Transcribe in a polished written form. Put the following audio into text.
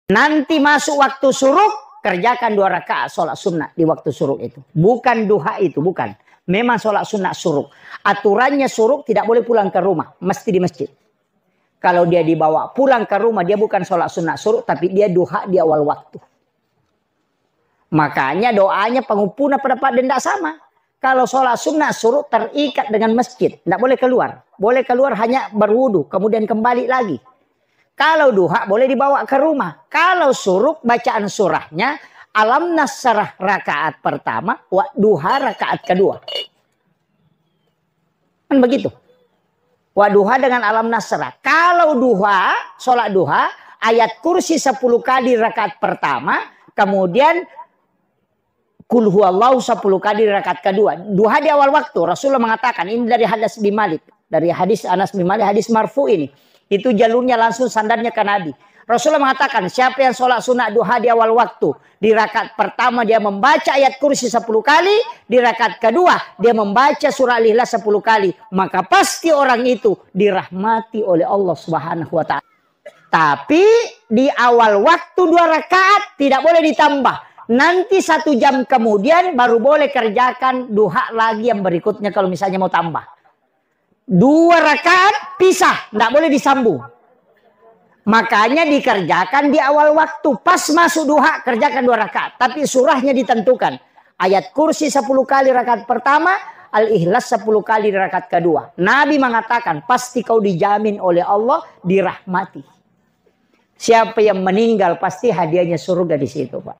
Nanti masuk waktu syuruk, kerjakan 2 rakaat sholat sunnah di waktu syuruk itu. Bukan duha itu, bukan. Memang sholat sunnah syuruk. Aturannya syuruk tidak boleh pulang ke rumah, mesti di masjid. Kalau dia dibawa pulang ke rumah, dia bukan sholat sunnah syuruk, tapi dia duha di awal waktu. Makanya doanya pengampunan pendapat dan tidak sama. Kalau sholat sunnah syuruk terikat dengan masjid, tidak boleh keluar. Boleh keluar hanya berwudu, kemudian kembali lagi. Kalau duha boleh dibawa ke rumah. Kalau syuruk bacaan surahnya alam nasrah rakaat pertama, wa duha rakaat kedua. Kan begitu. Wa duha dengan alam nasrah. Kalau duha, sholat duha, ayat kursi 10 kali rakaat pertama, kemudian kul huwallahu 10 kali rakaat kedua. Duha di awal waktu. Rasulullah mengatakan, ini dari hadis bin Malik, dari hadis Anas bin Malik, hadis marfu ini. Itu jalurnya langsung sandarnya ke Nabi. Rasulullah mengatakan, siapa yang sholat sunat duha di awal waktu, di rakaat pertama dia membaca ayat kursi 10 kali, di rakaat kedua dia membaca surah Al-Ikhlas 10 kali, maka pasti orang itu dirahmati oleh Allah Subhanahu wa taala. Tapi di awal waktu 2 rakaat tidak boleh ditambah. Nanti 1 jam kemudian baru boleh kerjakan duha lagi yang berikutnya kalau misalnya mau tambah. 2 rakaat pisah, tidak boleh disambung. Makanya dikerjakan di awal waktu. Pas masuk duha, kerjakan 2 rakaat. Tapi surahnya ditentukan. Ayat kursi 10 kali rakaat pertama, Al-Ikhlas 10 kali rakaat kedua. Nabi mengatakan, pasti kau dijamin oleh Allah dirahmati. Siapa yang meninggal pasti hadiahnya surga di situ, Pak.